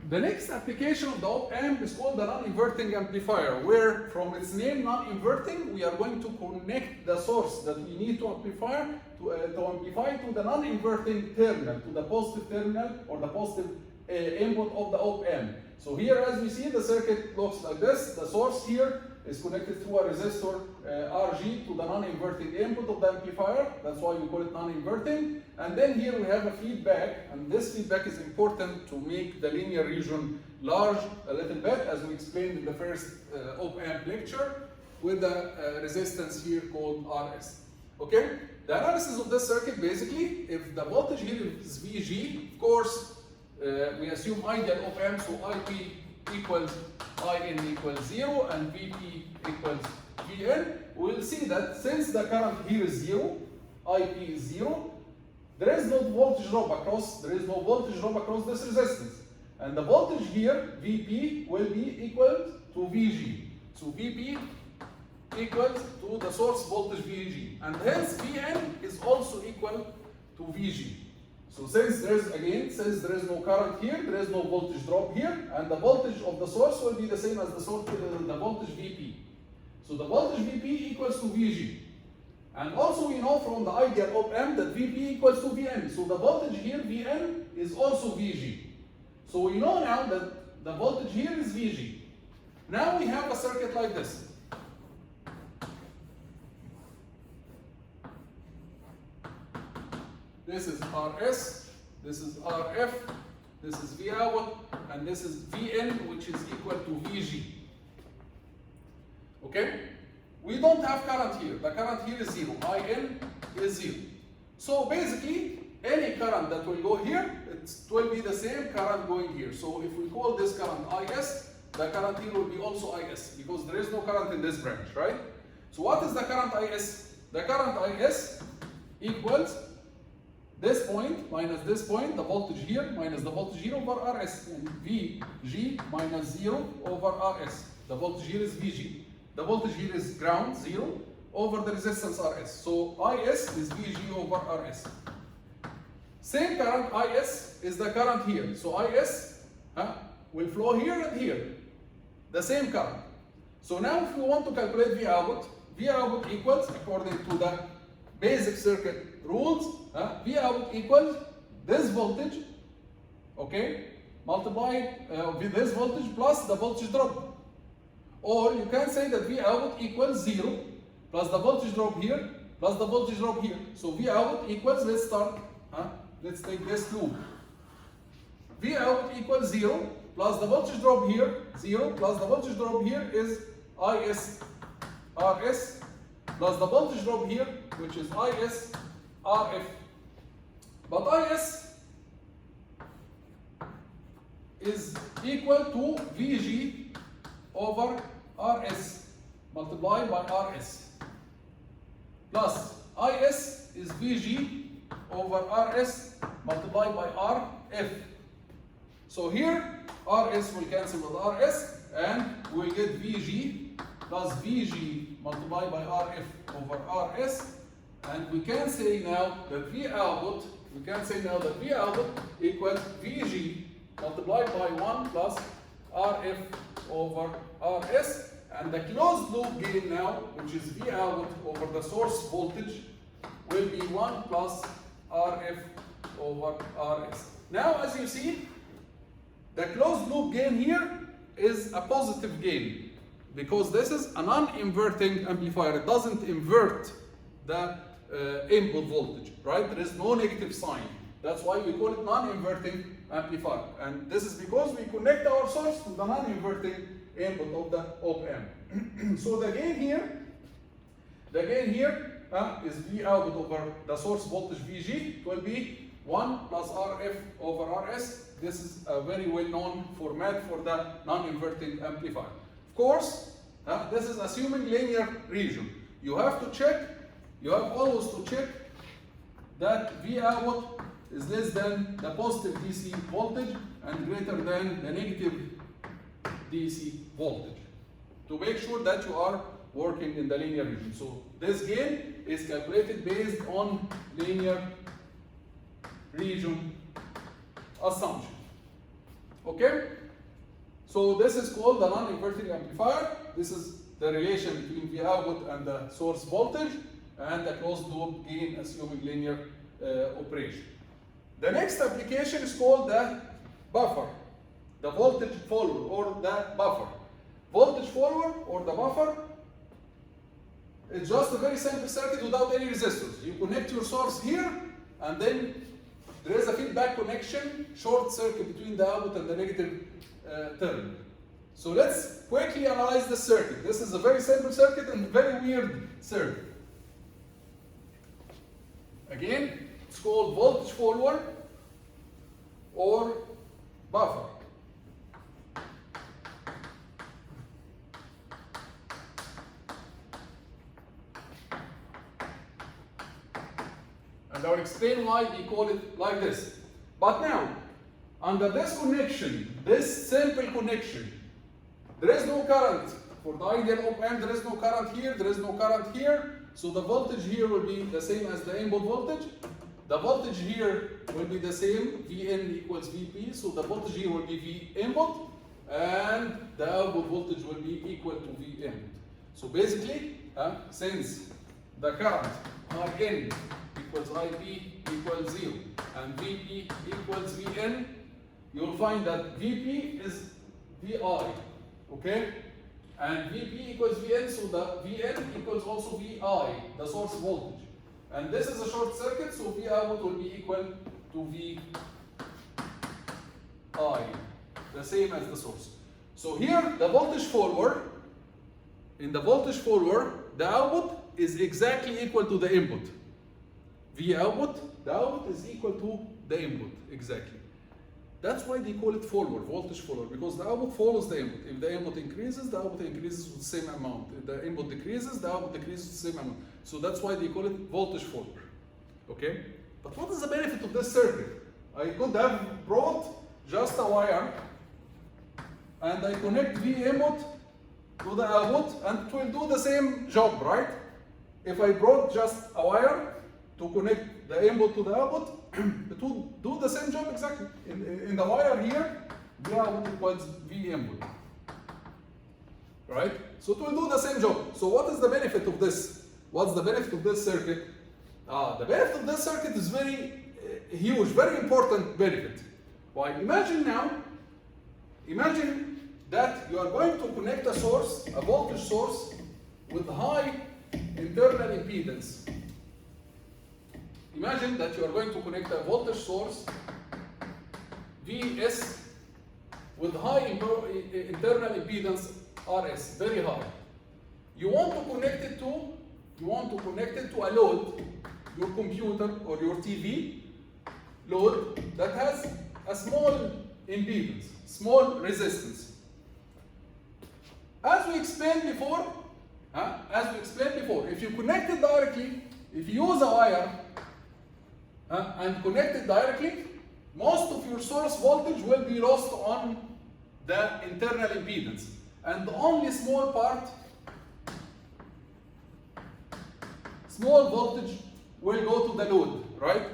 The next application of the op-amp is called the non-inverting amplifier, where from its name non-inverting, we are going to connect the source that we need to amplify to the non-inverting terminal, to the positive terminal or the positive input of the op-amp. So here, as we see, the circuit looks like this. The source here is connected through a resistor RG to the non-inverting input of the amplifier. That's why we call it non-inverting. And then here we have a feedback, and this feedback is important to make the linear region large a little bit, as we explained in the first op-amp lecture, with the resistance here called RS. Okay? The analysis of this circuit, basically, if the voltage here is VG, of course, we assume ideal op-amp, so IP equals IN equals 0 and VP equals VN. We'll see that since the current here is 0, IP is 0, there is no voltage drop across this resistance. And the voltage here, VP, will be equal to VG. So VP equals to the source voltage VG. And hence VN is also equal to VG. So since there is no current here, there is no voltage drop here, and the voltage of the source will be the same as the voltage VP. So the voltage VP equals to VG. And also we know from the ideal op-amp that VP equals to Vn. So the voltage here, Vn, is also VG. So we know now that the voltage here is VG. Now we have a circuit like this. This is RS, this is RF, this is Vout, and this is Vn, which is equal to VG. Okay? We don't have current here. The current here is 0. IN is 0. So basically, any current that will go here, it will be the same current going here. So if we call this current IS, the current here will be also IS, because there is no current in this branch, right? So what is the current IS? The current IS equals this point minus this point, the voltage here minus the voltage here over RS, and VG minus 0 over RS. The voltage here is VG. The voltage here is ground, 0, over the resistance RS. So IS is VG over RS. Same current, IS, is the current here. So IS will flow here and here. The same current. So now if we want to calculate Vout equals, according to the basic circuit rules, Vout equals this voltage, okay, multiplied with this voltage plus the voltage drop. Or you can say that Vout equals 0 plus the voltage drop here plus the voltage drop here. So Vout equals, let's start, let's take this loop. Vout equals 0 plus the voltage drop here, 0 plus the voltage drop here is IS RS plus the voltage drop here, which is IS RF. But IS is equal to VG over RS multiplied by RS, plus IS is VG over RS multiplied by RF. So here RS will cancel with RS and we'll get VG plus VG multiplied by RF over RS, and we can say now that Vout equals VG multiplied by 1 plus RF over RS, and the closed loop gain now, which is Vout over the source voltage, will be 1 plus RF over RS. Now, as you see, the closed loop gain here is a positive gain, because this is a non-inverting amplifier. It doesn't invert the input voltage, right? There is no negative sign. That's why we call it non-inverting amplifier. And this is because we connect our source to the non-inverting input of the op-amp. So the gain here is Vout over the source voltage VG. It will be 1 plus RF over RS. This is a very well-known format for the non-inverting amplifier. Of course, this is assuming linear region. You have always to check that Vout is less than the positive DC voltage and greater than the negative DC voltage, to make sure that you are working in the linear region. So this gain is calculated based on linear region assumption. Okay? So this is called the non-inverting amplifier. This is the relation between the output and the source voltage and a closed loop gain assuming linear operation. The next application is called the buffer, the voltage follower or the buffer. Voltage follower or the buffer, it's just a very simple circuit without any resistors. You connect your source here and then there is a feedback connection, short circuit between the output and the negative terminal. So let's quickly analyze the circuit. This is a very simple circuit and very weird circuit. Again, it's called voltage follower or buffer. And I'll explain why we call it like this. But now, under this connection, this simple connection, there is no current. For the ideal op-amp, there is no current here, there is no current here. So the voltage here will be the same as the input voltage. The voltage here will be the same, Vn equals Vp. So the voltage here will be V input, and the output voltage will be equal to V input. So basically, since the current Rn equals Ip equals 0 and Vp equals Vn, you'll find that Vp is Vi, okay? And Vp equals Vn, so the Vn equals also Vi, the source voltage. And this is a short circuit, so V output will be equal to Vi, the same as the source. So here, the voltage follower, in the voltage follower, the output is exactly equal to the input. V output, the output is equal to the input, exactly. That's why they call it follower, voltage follower, because the output follows the input. If the input increases, the output increases with the same amount. If the input decreases, the output decreases with the same amount. So that's why they call it voltage follower, okay? But what is the benefit of this circuit? I could have brought just a wire and I connect V input to the output and it will do the same job, right? If I brought just a wire to connect the input to the output, it will do the same job exactly. In the wire here, V output equals V input, right? So it will do the same job. So what is the benefit of this? What's the benefit of this circuit? The benefit of this circuit is very huge, very important benefit. Why? Imagine that you are going to connect a source, a voltage source, with high internal impedance. Imagine that you are going to connect a voltage source, Vs, with high internal impedance, Rs, very high. You want to connect it to a load, your computer or your TV load that has a small impedance, small resistance. As we explained before, if you connect it directly, if you use a wire and connect it directly, most of your source voltage will be lost on the internal impedance, and only small voltage will go to the load, right?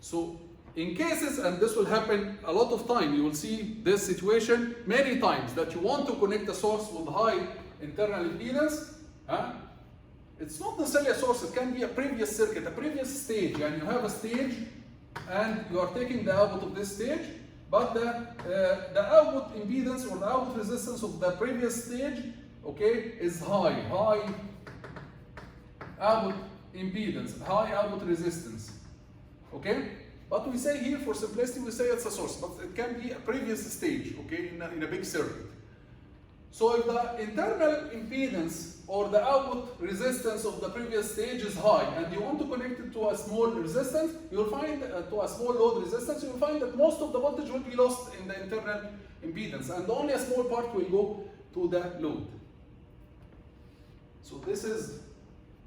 So in cases, and this will happen a lot of time, you will see this situation many times, that you want to connect a source with high internal impedance. It's not necessarily a source, it can be a previous circuit, a previous stage, and you have a stage and you are taking the output of this stage, but the output impedance or the output resistance of the previous stage, okay, is high output impedance, high output resistance, okay? But we say here, for simplicity, we say it's a source, but it can be a previous stage, okay, in a big circuit. So if the internal impedance or the output resistance of the previous stage is high and you want to connect it to a small resistance, you'll find, to a small load resistance, you'll find that most of the voltage will be lost in the internal impedance and only a small part will go to the load. So this is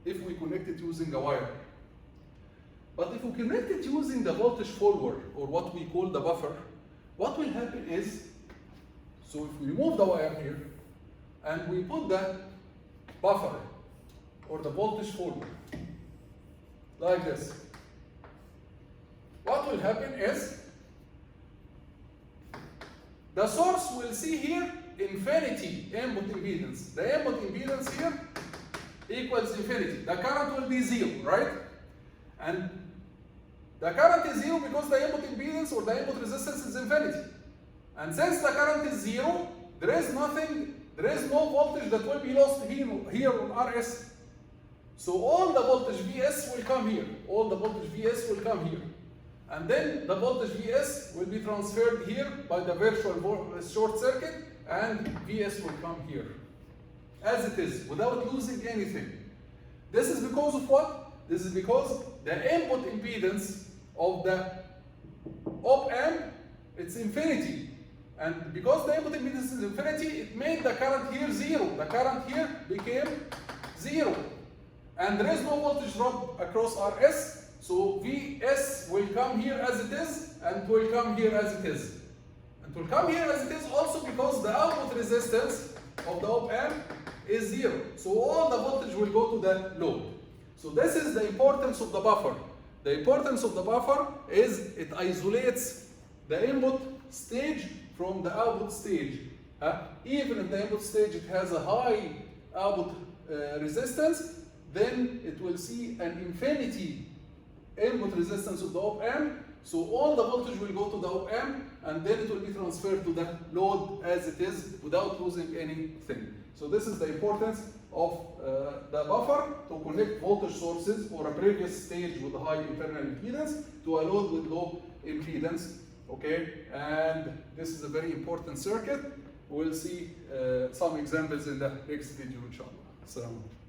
if we connect it using a wire. But if we connect it using the voltage follower, or what we call the buffer, what will happen is, so if we remove the wire here, and we put the buffer, or the voltage follower, like this, what will happen is, The source will see here infinity input impedance. The input impedance here equals infinity. The current will be 0, right? And the current is 0 because the input impedance or the input resistance is infinity. And since the current is 0, there is no voltage that will be lost here on RS. So all the voltage Vs will come here. All the voltage Vs will come here. And then the voltage Vs will be transferred here by the virtual short circuit, and Vs will come here. As it is, without losing anything. This is because of what? This is because the input impedance of the op-amp, it's infinity. And because the input impedance is infinity, it made the current here 0. The current here became 0. And there is no voltage drop across RS, so Vs will come here as it is, and will come here as it is. And will come here as it is also because the output resistance of the op-amp is 0. So all the voltage will go to the load. So this is the importance of the buffer. The importance of the buffer is it isolates the input stage from the output stage. Even if the input stage it has a high output resistance, then it will see an infinity input resistance of the op-amp. So all the voltage will go to the op-amp, and then it will be transferred to the load as it is without losing anything. So this is the importance of the buffer to connect voltage sources or a previous stage with high internal impedance to a load with low impedance. Okay, and this is a very important circuit. We'll see some examples in the next video, inshallah. Assalamu alaikum.